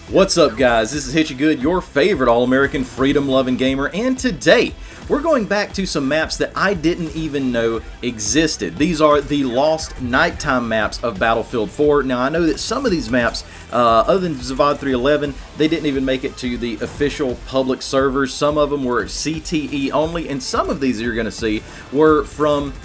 What's up, guys? This is Hitchy Good, your favorite all-American freedom-loving gamer, and today we're going back to some maps that I didn't even know existed. These are the lost nighttime maps of Battlefield 4. Now, I know that some of these maps, other than Zavod 311, they didn't even make it to the official public servers. Some of them were CTE only, and some of these you're going to see were from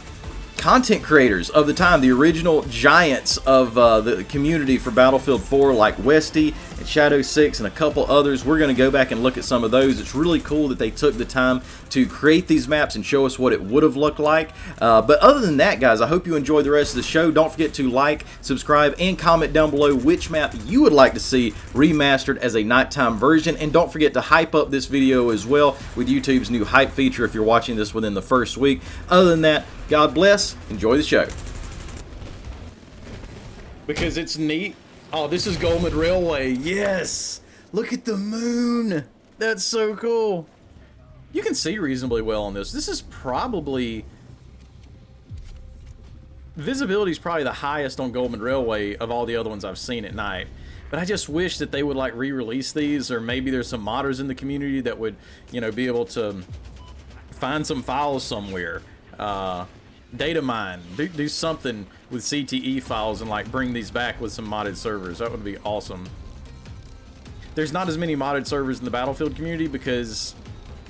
content creators of the time, the original giants of the community for Battlefield 4, like Westy and Shadow 6 and a couple others. We're going to go back and look at some of those. It's really cool that they took the time to create these maps and show us what it would have looked like. But other than that, guys, I hope you enjoy the rest of the show. Don't forget to like, subscribe, and comment down below which map you would like to see remastered as a nighttime version. And don't forget to hype up this video as well with YouTube's new hype feature if you're watching this within the first week. Other than that, God bless. Enjoy the show. Because it's neat. Oh, this is Goldman Railway. Yes! Look at the moon. That's so cool. You can see reasonably well on this. This is probably... Visibility is probably the highest on Goldman Railway of all the other ones I've seen at night. But I just wish that they would like re-release these, or maybe there's some modders in the community that would, you know, be able to find some files somewhere. Data mine, do something with CTE files and like bring these back with some modded servers. That would be awesome. There's not as many modded servers in the Battlefield community because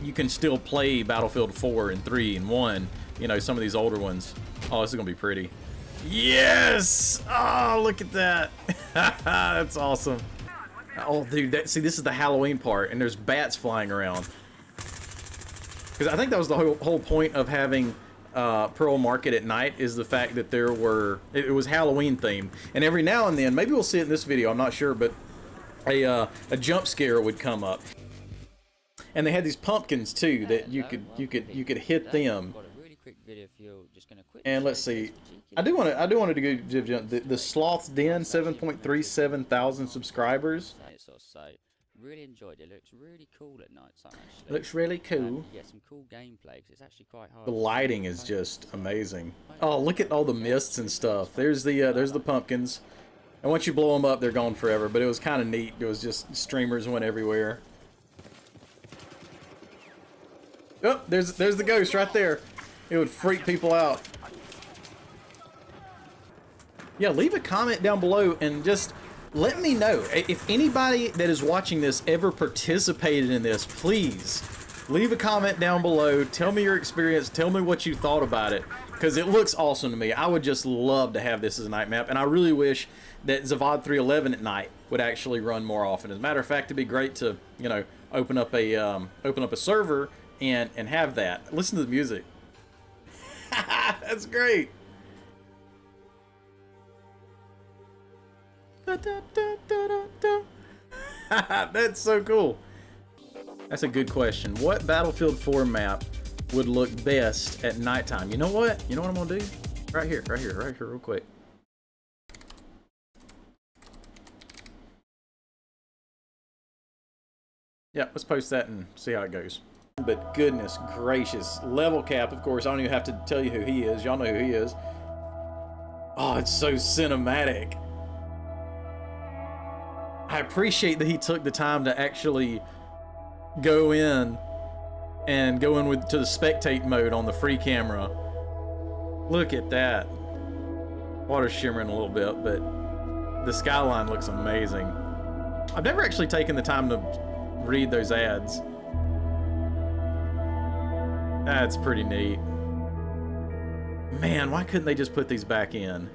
you can still play Battlefield 4 and 3 and 1, you know, some of these older ones. Oh, this is gonna be pretty. Yes! Oh, look at that. That's awesome. Oh, dude, see, this is the Halloween part, and there's bats flying around. Because I think that was the whole point of having Pearl Market at night, is the fact that there were, it was Halloween themed, and every now and then, maybe we'll see it in this video, I'm not sure, but a jump scare would come up, and they had these pumpkins too that you could hit them. And let's see, I do want to go the Sloth's Den, 7.37 thousand subscribers. Really enjoyed it. It looks really cool at night time, actually. It looks really cool. Yeah, some cool gameplay, 'cause it's actually quite hard. The lighting is just amazing. Oh, look at all the mists and stuff. There's the pumpkins. And once you blow them up, they're gone forever. But it was kind of neat. It was just streamers went everywhere. Oh, there's the ghost right there. It would freak people out. Yeah, leave a comment down below and just let me know if anybody that is watching this ever participated in this. Please leave a comment down below. Tell me your experience. Tell me what you thought about it, because it looks awesome to me. I would just love to have this as a night map, and I really wish that Zavod 311 at night would actually run more often. As a matter of fact, it'd be great to, you know, open up a server and have that. Listen to the music. That's great. That's so cool. That's a good question. What Battlefield 4 map would look best at nighttime? You know what? You know what I'm gonna do? Right here, real quick. Yeah, let's post that and see how it goes. But goodness gracious, Level Cap, of course, I don't even have to tell you who he is. Y'all know who he is. Oh, it's so cinematic. I appreciate that he took the time to actually go in to the spectate mode on the free camera. Look at that. Water's shimmering a little bit, but the skyline looks amazing. I've never actually taken the time to read those ads. That's pretty neat. Man, why couldn't they just put these back in?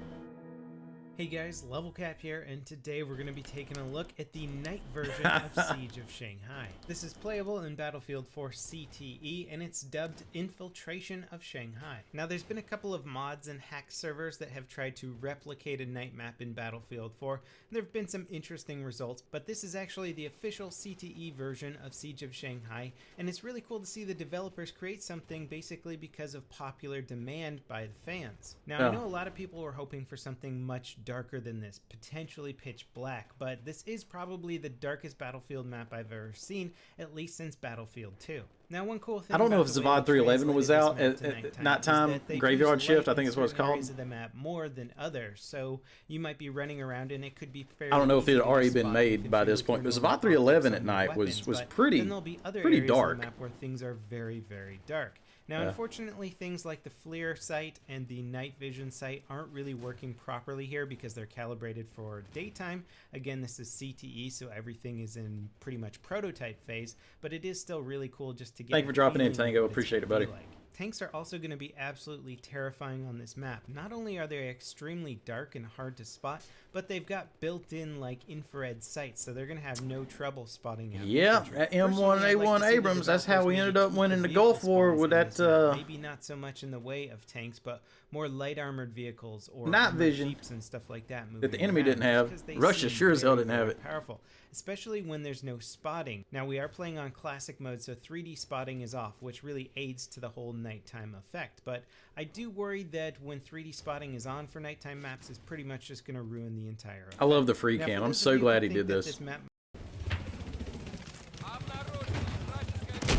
Hey guys, Level Cap here, and today we're going to be taking a look at the night version of Siege of Shanghai. This is playable in Battlefield 4 CTE, and it's dubbed Infiltration of Shanghai. Now, there's been a couple of mods and hack servers that have tried to replicate a night map in Battlefield 4, and there have been some interesting results, but this is actually the official CTE version of Siege of Shanghai, and it's really cool to see the developers create something basically because of popular demand by the fans. Now, I know a lot of people were hoping for something much darker than this, potentially pitch black, but this is probably the darkest Battlefield map I've ever seen, at least since Battlefield 2. Now, one cool thing I don't know about if the way Zavad they 311 was out translated this at map to nighttime, is that they graveyard use shift, light I think in is what it's certain called. areas of the map more than others, so you might be running around and it could be fairly I don't know if it easy had to already spot been made infantry by this if point, you're but doing Zavad 311 optics at on night your was weapons, but pretty then there'll be other pretty areas of dark. the map where things are very, very dark. Now, Yeah. unfortunately, things like the FLIR sight and the night vision sight aren't really working properly here because they're calibrated for daytime. Again, this is CTE, so everything is in pretty much prototype phase, but it is still really cool just to get Thank you a for dropping in, feeling of Tango. what it's Appreciate it, gonna be buddy. like. Tanks are also going to be absolutely terrifying on this map. Not only are they extremely dark and hard to spot, but they've got built-in like infrared sights, so they're going to have no trouble spotting out Yeah, infantry. at Personally, M1 I'd like A1 to see the Abrams, that's how developers we maybe ended up keep winning the vehicle Gulf War spawns with in that this map. Maybe not so much in the way of tanks, but more light armored vehicles or Night armored vision jeeps and stuff like that. that the moving enemy around, didn't have. because they Russia seem sure as hell very, didn't have very it. powerful, especially when there's no spotting. Now, we are playing on classic mode, so 3D spotting is off, which really aids to the whole nighttime effect. But I do worry that when 3D spotting is on for nighttime maps, is pretty much just going to ruin the entire effect. I love the free Now, cam. for I'm those so of you who glad he think did that this. map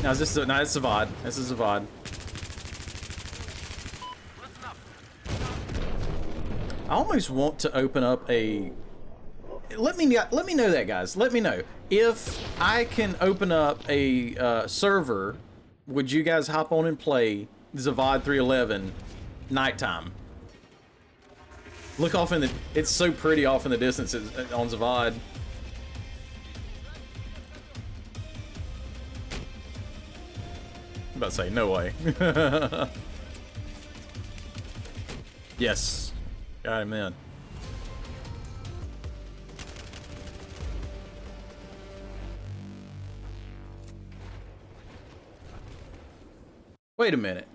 Now is this no, it's Zavad. This is Zavad. I almost want to open up a. Let me know that, guys. Let me know if I can open up a server. Would you guys hop on and play Zavad 311 nighttime? Look off in the. It's so pretty off in the distance on Zavad. I'm about to say no way. Yes, got him in. Wait a minute.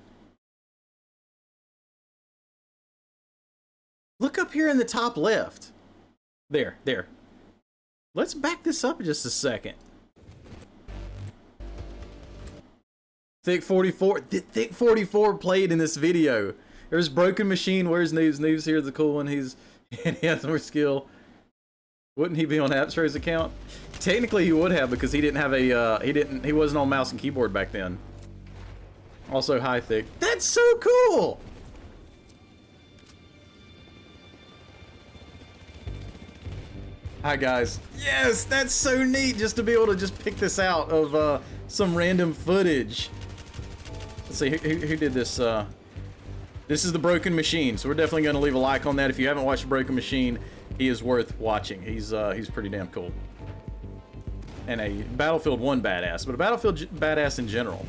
Look up here in the top left. There. Let's back this up just a second. Thick 44. Thick 44 played in this video. There's Broken Machine. Where's Noobs? Noobs here's the cool one. He has more skill. Wouldn't he be on Appstro's account? Technically, he would have because he didn't have a he wasn't on mouse and keyboard back then. Also, hi Thick. That's so cool. Hi guys. Yes, that's so neat just to be able to just pick this out of some random footage. Let's see who did this. This is the Broken Machine, so we're definitely going to leave a like on that. If you haven't watched Broken Machine, he is worth watching. He's pretty damn cool. And a Battlefield 1 badass, but a Battlefield badass in general.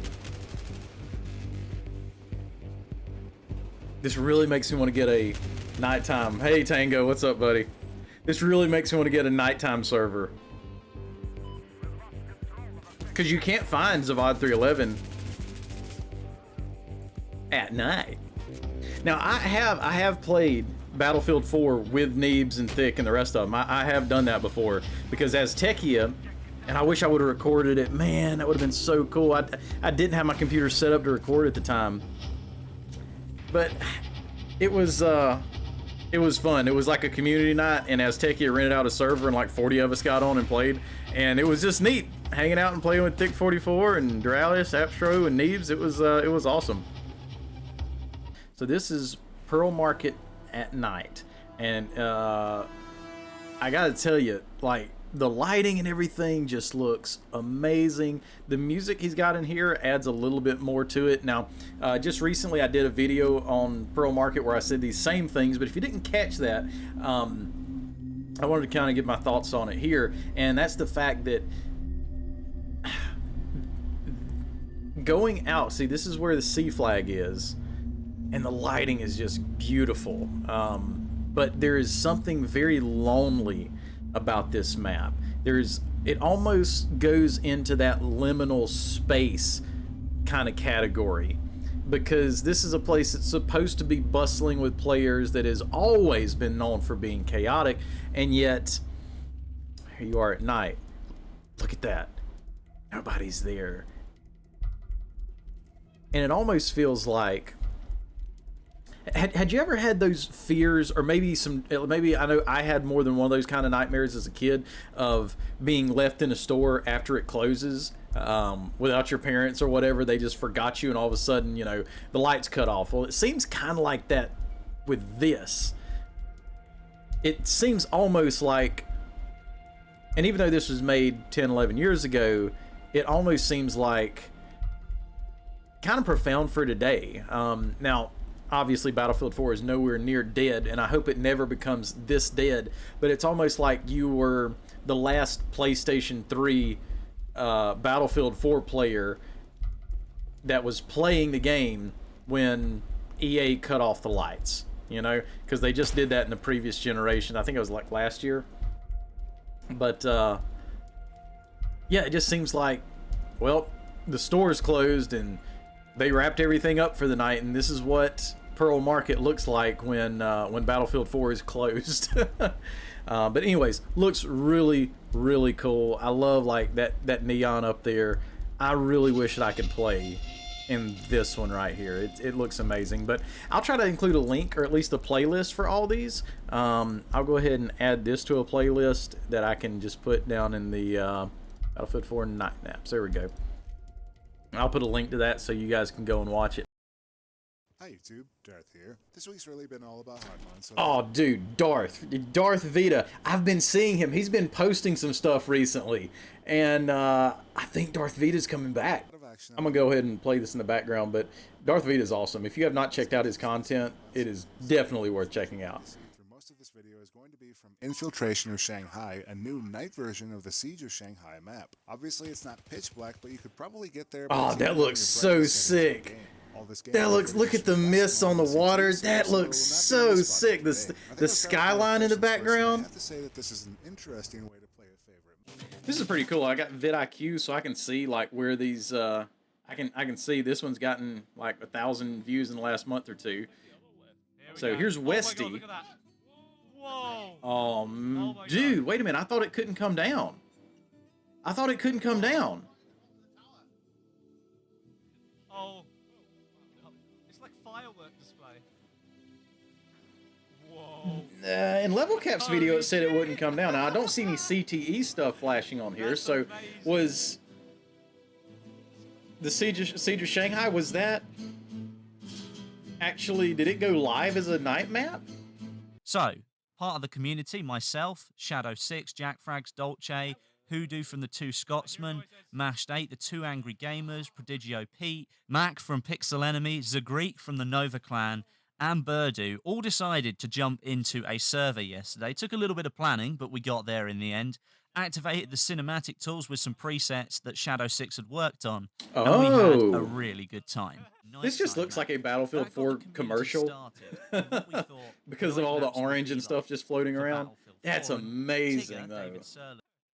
This really makes me want to get a nighttime. Hey Tango, what's up, buddy? This really makes me want to get a nighttime server. Because you can't find Zavad 311 at night. Now I have played Battlefield 4 with Neebs and Thick and the rest of them. I have done that before because as Techia, and I wish I would have recorded it. Man, that would have been so cool. I didn't have my computer set up to record at the time, but it was fun. It was like a community night, and as Techia rented out a server, and like 40 of us got on and played, and it was just neat hanging out and playing with Thick 44 and Duralis, Appstro, and Neebs. It was awesome. So this is Pearl Market at night, and I gotta tell you, like, the lighting and everything just looks amazing. The music he's got in here adds a little bit more to it. Now, just recently I did a video on Pearl Market where I said these same things, but if you didn't catch that, I wanted to kind of give my thoughts on it here, and that's the fact that going out, see, this is where the C flag is, and the lighting is just beautiful. But there is something very lonely about this map. It almost goes into that liminal space kind of category, because this is a place that's supposed to be bustling with players that has always been known for being chaotic, and yet here you are at night. Look at that. Nobody's there. And it almost feels like Had you ever had those fears, or maybe I know I had more than one of those kind of nightmares as a kid of being left in a store after it closes, without your parents or whatever. They just forgot you, and all of a sudden, the lights cut off. Well, it seems kind of like that with this. It seems almost like, and even though this was made 10, 11 years ago, it almost seems like kind of profound for today. Now, obviously Battlefield 4 is nowhere near dead, and I hope it never becomes this dead, but it's almost like you were the last PlayStation 3 Battlefield 4 player that was playing the game when EA cut off the lights, because they just did that in the previous generation. I think it was like last year. But yeah, it just seems like, well, the store is closed and they wrapped everything up for the night, and this is what Pearl Market looks like when Battlefield 4 is closed. But anyways, looks really, really cool. I love like that neon up there. I really wish that I could play in this one right here. It looks amazing. But I'll try to include a link, or at least a playlist for all these. I'll go ahead and add this to a playlist that I can just put down in the Battlefield 4 Night Naps. There we go. I'll put a link to that so you guys can go and watch it. Hi YouTube, Darth here. This week's really been all about Hardline. So Oh, dude, Darth Vita. I've been seeing him. He's been posting some stuff recently, and I think Darth Vita's coming back. I'm gonna go ahead and play this in the background, but Darth Vita's awesome. If you have not checked out his content, it is definitely worth checking out. most of this video is going to be from Infiltration of Shanghai, a new night version of the Siege of Shanghai map. Obviously, it's not pitch black, but you could probably get there. Oh, that looks so sick. That looks, look at the mist on the water. That looks so sick. The skyline in the background. I have to say that this is an interesting way to play a favorite. This is pretty cool. I got vidIQ, so I can see like where these. I can see this one's gotten like 1,000 views in the last month or two. So here's Westy. Oh my God, look at that. Whoa. Oh, my dude, God. wait a minute. I thought it couldn't come down. I thought it couldn't come down. Oh. It's like firework display. Whoa. In Level Cap's video, it said it wouldn't come down. Now, I don't see any CTE stuff flashing on here. That's So amazing. was the Siege of Shanghai, was that actually, did it go live as a night map? So, part of the community, myself, Shadow6, JackFrags, Dolce, Hoodoo from the Two Scotsmen, Mashed8, the Two Angry Gamers, Prodigio Pete, Mac from Pixel Enemy, Zagreek from the Nova Clan, and Burdu all decided to jump into a server yesterday. Took a little bit of planning, but we got there in the end. Activated the cinematic tools with some presets that Shadow6 had worked on, and we had a really good time. This just looks like a Battlefield 4 commercial because of all the orange and stuff just floating around. That's amazing, though.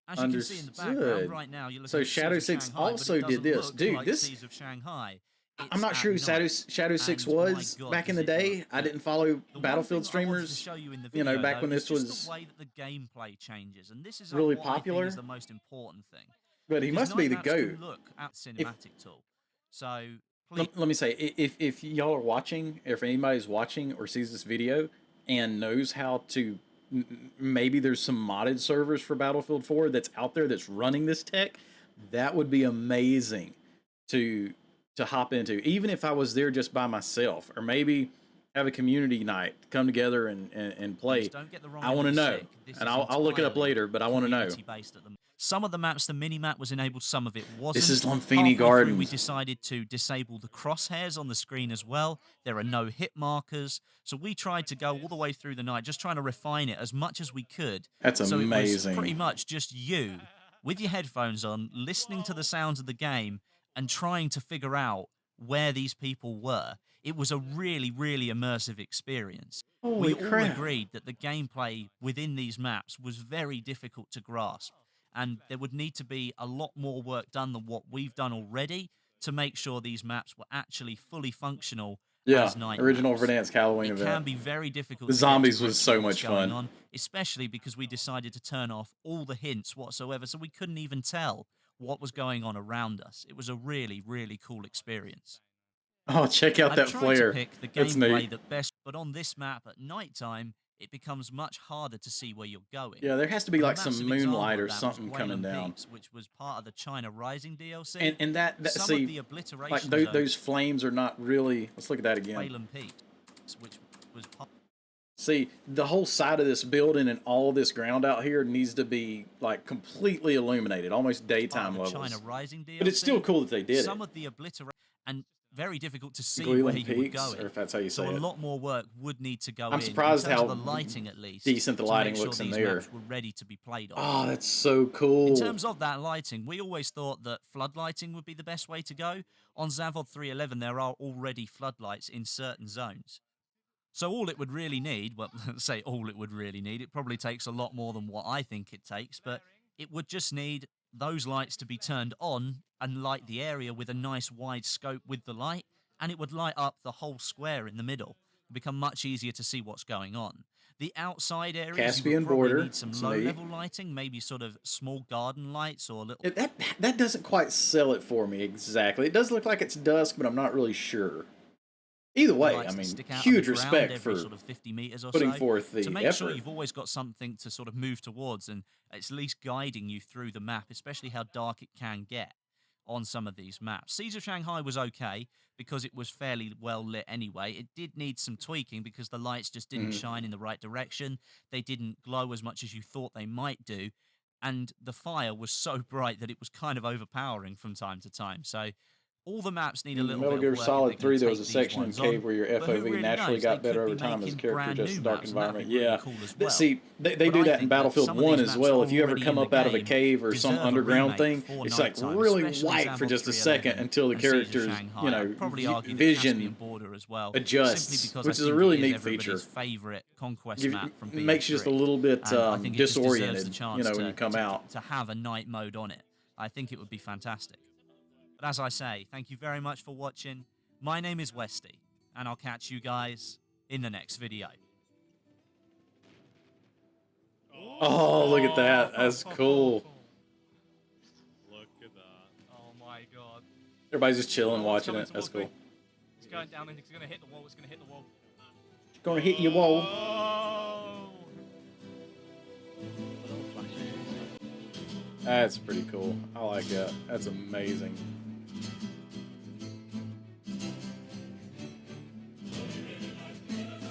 As you can see in the background Understood. right now, you're looking So at Siege of Shadow6 Shanghai, but also it did doesn't this. look Dude, like this- Siege of Shanghai. I'm It's not sure who at night. Shadow6 And was my God, back in does the it day. look I good. didn't follow The one Battlefield thing that I wanted to streamers, show you in the you know, video, back when though, this is just was the way that the gameplay changes, and this is really what I think popular. is the most important thing. but he Because must be the night maps can GOAT. Look at cinematic tool. So please, Let me say, if y'all are watching, if anybody's watching or sees this video and knows how to, maybe there's some modded servers for Battlefield 4 that's out there that's running this tech, that would be amazing to hop into. Even if I was there just by myself, or maybe have a community night, come together and play. please don't get the wrong I want to end of the know, stick. This and is I'll look it up entirely later. But I want to know. community-based at the moment. Some of the maps, the mini-map was enabled, some of it wasn't. This is Lumphini Halfway through, Gardens. We decided to disable the crosshairs on the screen as well. There are no hit markers. So we tried to go all the way through the night, just trying to refine it as much as we could. That's so amazing. It was pretty much just you, with your headphones on, listening to the sounds of the game, and trying to figure out where these people were. It was a really, really immersive experience. Holy We all crap. agreed that the gameplay within these maps was very difficult to grasp, and there would need to be a lot more work done than what we've done already to make sure these maps were actually fully functional Yeah, as night original maps. Verdansk Halloween It event. can be very difficult. The to get zombies to was grips so with what's much going fun. on, especially because we decided to turn off all the hints whatsoever, so we couldn't even tell what was going on around us. It was a really, really cool experience. Oh, check out I've that tried flare. to pick the That's gameplay neat. that best, but on this map at nighttime, it becomes much harder to see where you're going. Yeah, there has to be And a like some massive example moonlight of or that was something coming Guilin down. Peaks, which was part of the China Rising DLC. And that Some see, of the obliteration like zones, those flames are not really. Let's look at that again. Guilin Peaks, which was part See, the whole side of this building and all this ground out here needs to be like completely illuminated, almost daytime of the levels. China Rising DLC. But it's still cool that they did Some it. of the obliteration and very difficult to see Guilin where you were Peaks, going. or if that's how you So say a it. lot more work would need to go I'm in surprised terms how of the lighting, at least, decent the to lighting make sure looks in these there. maps were ready to be played on. Oh, that's so cool. In terms of that lighting, we always thought that floodlighting would be the best way to go. On Zavod 311, there are already floodlights in certain zones. So all it would really need, well, say all it would really need, it probably takes a lot more than what I think it takes, but it would just need those lights to be turned on and light the area with a nice wide scope with the light, and it would light up the whole square in the middle. It'd become much easier to see what's going on. The outside areas, you Caspian would probably border, need some it's low-level lighting, maybe sort of small garden lights or little... That doesn't quite sell it for me exactly. It does look like it's dusk, but I'm not really sure. Either way, lights I that mean, stick out of huge the ground respect every for sort of 50 meters or putting so, forth the to make effort. sure you've always got something to sort of move towards, and it's at least guiding you through the map, especially how dark it can get on some of these maps. Siege of Shanghai was okay because it was fairly well lit anyway. It did need some tweaking because the lights just didn't shine in the right direction. They didn't glow as much as you thought they might do, and the fire was so bright that it was kind of overpowering from time to time. So all the maps need a In little Metal bit Gear of work if Solid they're gonna 3, there was take a these section in ones Cave on. where your But who FOV really naturally knows? got They better could over be time as a making character, brand just new dark maps, and that'd environment. be really Yeah. cool as But well. see, they But do I that in think Battlefield some of 1 these as maps well. If you ever already come in up the out of a game cave or some deserve a underground remake thing, for it's like nighttime, really especially white for Zavod just a 311 second until the and Siege of character's, Shanghai. you I'd know, probably argue the Caspian vision border as well, adjusts, simply because which I is a think really it neat everybody's feature. favorite conquest map from BO3. Makes you just a little bit And I think it just deserves the disoriented, chance you know, to, when you come out. to have a night mode on it. I think it would be fantastic. But as I say, thank you very much for watching. My name is Westy, and I'll catch you guys in the next video. Oh, look at that. That's cool. Look at that. Oh my god. Everybody's just chilling, Oh, it's watching coming it. That's towards cool. me. It's going down and it's gonna hit the wall. It's gonna hit the wall. It's gonna hit your wall. Oh! That's pretty cool. I like that. That's amazing.